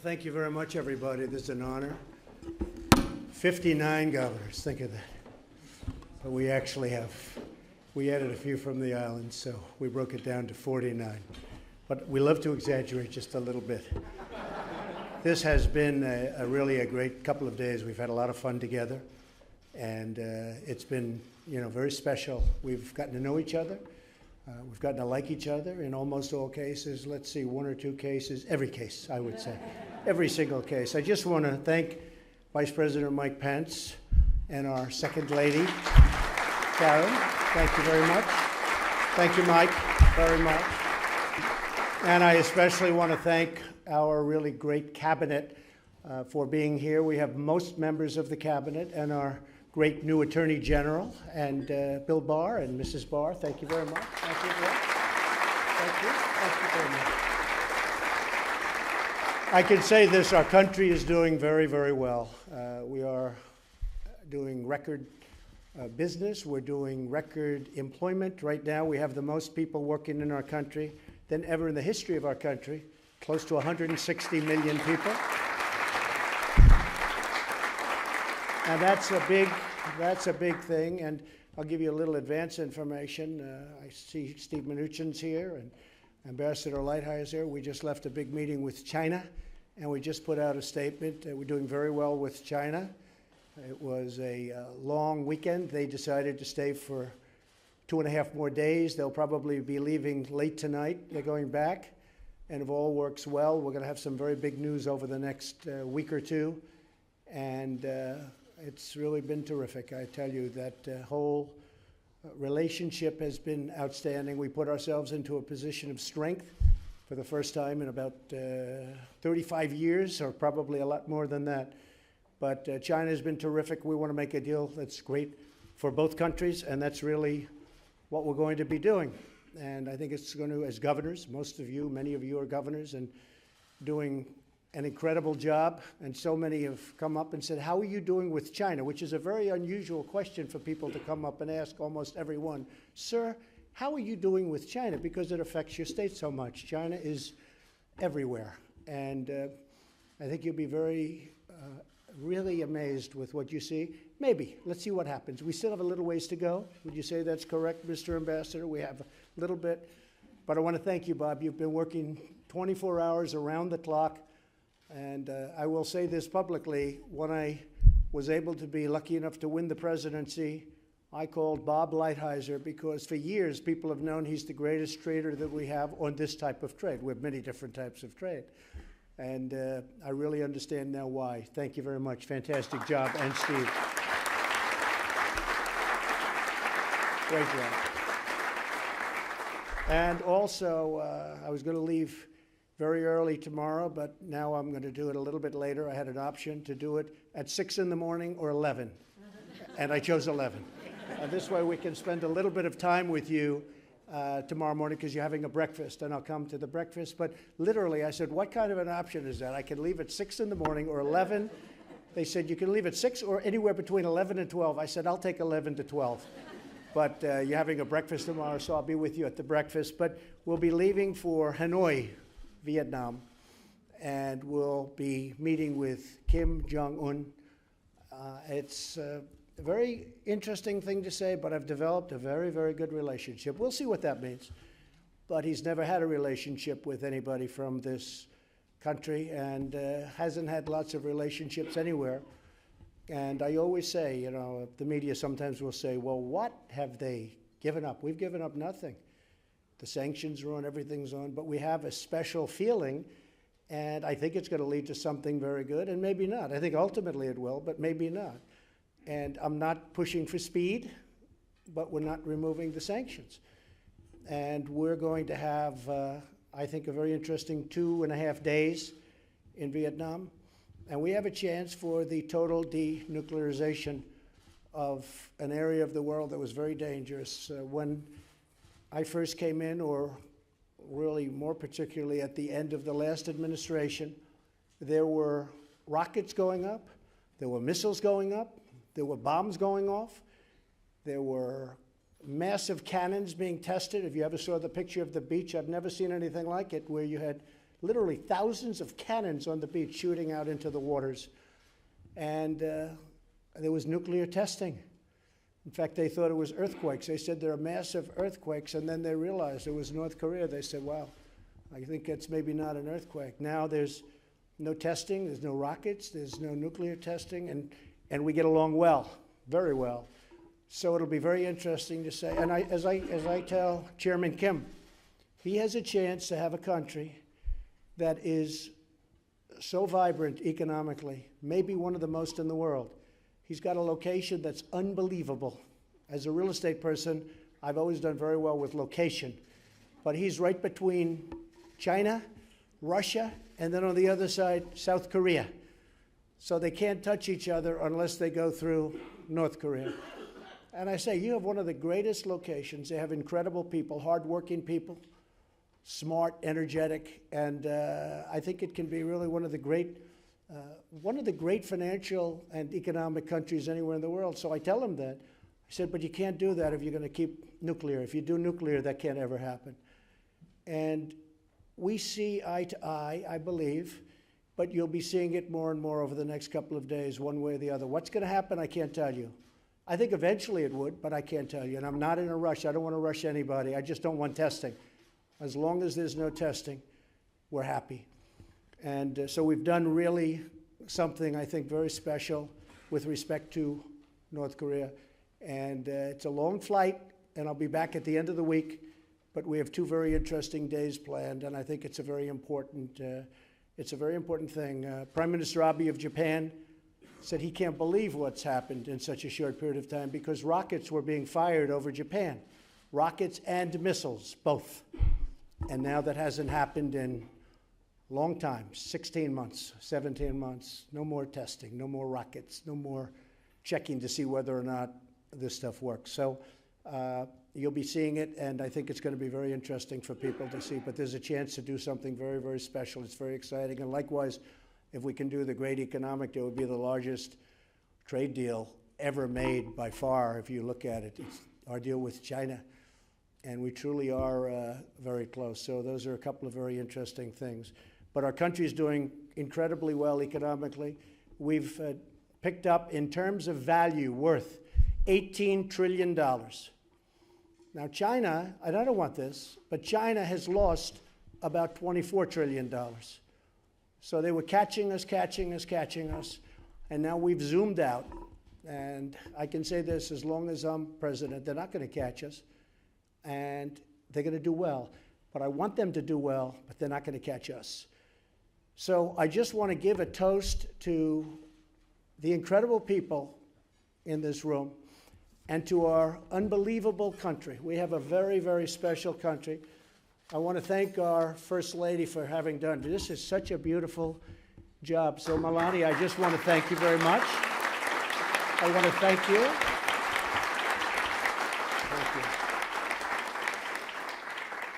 thank you very much, everybody. This is an honor. 59 governors, think of that. But we actually we added a few from the islands, so we broke it down to 49. But we love to exaggerate just a little bit. This has been really a great couple of days. We've had a lot of fun together, and it's been, very special. We've gotten to know each other. We've gotten to like each other in almost all cases. Let's see, one or two cases, every case, I would say, every single case. I just want to thank Vice President Mike Pence and our second lady, Karen. Thank you very much. Thank you, Mike, very much. And I especially want to thank our really great cabinet for being here. We have most members of the cabinet and our great new Attorney General, and Bill Barr and Mrs. Barr. Thank you very much. Thank you, Bill. Thank you. Thank you very much. I can say this, our country is doing very, very well. We are doing record business. We're doing record employment. Right now, we have the most people working in our country than ever in the history of our country, close to 160 million people. And that's a big thing, and I'll give you a little advance information. I see Steve Mnuchin's here, and Ambassador Lighthizer here. We just left a big meeting with China, and we just put out a statement. We're doing very well with China. It was a long weekend. They decided to stay for 2.5 more days. They'll probably be leaving late tonight. They're going back, and if all works well, we're going to have some very big news over the next week or two, and it's really been terrific. I tell you, that whole relationship has been outstanding. We put ourselves into a position of strength for the first time in about 35 years, or probably a lot more than that. But China has been terrific. We want to make a deal that's great for both countries, and that's really what we're going to be doing. And I think it's going to, as governors, most of you, many of you are governors, and doing an incredible job, and so many have come up and said, how are you doing with China? Which is a very unusual question for people to come up and ask almost everyone. Sir, how are you doing with China? Because it affects your state so much. China is everywhere. And I think you'll be very, really amazed with what you see. Maybe. Let's see what happens. We still have a little ways to go. Would you say that's correct, Mr. Ambassador? We have a little bit. But I want to thank you, Bob. You've been working 24 hours around the clock. And I will say this publicly, when I was able to be lucky enough to win the presidency, I called Bob Lighthizer because for years people have known he's the greatest trader that we have on this type of trade. We have many different types of trade. And I really understand now why. Thank you very much. Fantastic job. And Steve. Great job. And also, I was going to leave very early tomorrow, but now I'm going to do it a little bit later. I had an option to do it at 6 in the morning or 11, and I chose 11. This way we can spend a little bit of time with you tomorrow morning because you're having a breakfast, and I'll come to the breakfast. But literally, I said, what kind of an option is that? I can leave at 6 in the morning or 11. They said, you can leave at 6 or anywhere between 11 and 12. I said, I'll take 11 to 12. But you're having a breakfast tomorrow, so I'll be with you at the breakfast. But we'll be leaving for Hanoi, Vietnam, and we'll be meeting with Kim Jong-un. It's a very interesting thing to say, but I've developed a very, very good relationship. We'll see what that means. But he's never had a relationship with anybody from this country, and hasn't had lots of relationships anywhere. And I always say, the media sometimes will say, well, what have they given up? We've given up nothing. The sanctions are on, everything's on, but we have a special feeling, and I think it's going to lead to something very good, and maybe not. I think ultimately it will, but maybe not. And I'm not pushing for speed, but we're not removing the sanctions. And we're going to have, I think, a very interesting 2.5 days in Vietnam, and we have a chance for the total denuclearization of an area of the world that was very dangerous. When I first came in, or really more particularly at the end of the last administration, there were rockets going up, there were missiles going up, there were bombs going off, there were massive cannons being tested. If you ever saw the picture of the beach, I've never seen anything like it, where you had literally thousands of cannons on the beach shooting out into the waters. And there was nuclear testing. In fact, they thought it was earthquakes. They said there are massive earthquakes, and then they realized it was North Korea. They said, wow, I think it's maybe not an earthquake. Now there's no testing, there's no rockets, there's no nuclear testing, and we get along well, very well. So it'll be very interesting to say, and as I tell Chairman Kim, he has a chance to have a country that is so vibrant economically, maybe one of the most in the world. He's got a location that's unbelievable. As a real estate person, I've always done very well with location, but he's right between China, Russia, and then on the other side, South Korea. So they can't touch each other unless they go through North Korea. And I say, you have one of the greatest locations. They have incredible people, hardworking people, smart, energetic, and I think it can be really one of the great financial and economic countries anywhere in the world. So I tell them that. I said, but you can't do that if you're going to keep nuclear. If you do nuclear, that can't ever happen. And we see eye to eye, I believe, but you'll be seeing it more and more over the next couple of days, one way or the other. What's going to happen, I can't tell you. I think eventually it would, but I can't tell you. And I'm not in a rush. I don't want to rush anybody. I just don't want testing. As long as there's no testing, we're happy. And so we've done really something, I think, very special with respect to North Korea. And it's a long flight, and I'll be back at the end of the week. But we have 2 very interesting days planned, and I think it's a very important thing. Prime Minister Abe of Japan said he can't believe what's happened in such a short period of time because rockets were being fired over Japan, rockets and missiles, both. And now that hasn't happened in a long time, 16 months, 17 months. No more testing, no more rockets, no more checking to see whether or not this stuff works. So you'll be seeing it, and I think it's going to be very interesting for people to see. But there's a chance to do something very, very special. It's very exciting. And likewise, if we can do the great economic deal, it would be the largest trade deal ever made by far, if you look at it. It's our deal with China. And we truly are very close. So those are a couple of very interesting things. But our country is doing incredibly well economically. We've picked up, in terms of value, worth $18 trillion. Now China, and I don't want this, but China has lost about $24 trillion. So they were catching us, and now we've zoomed out. And I can say this, as long as I'm president, they're not going to catch us, and they're going to do well. But I want them to do well, but they're not going to catch us. So I just want to give a toast to the incredible people in this room and to our unbelievable country. We have a very, very special country. I want to thank our First Lady for having done this. Is such a beautiful job. So Melania, I just want to thank you very much. I want to thank you. Thank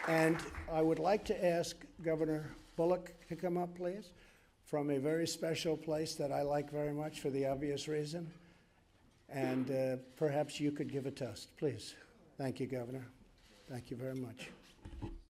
you. And I would like to ask Governor Bullock to come up, please, from a very special place that I like very much for the obvious reason. And perhaps you could give a toast, please. Thank you, Governor. Thank you very much.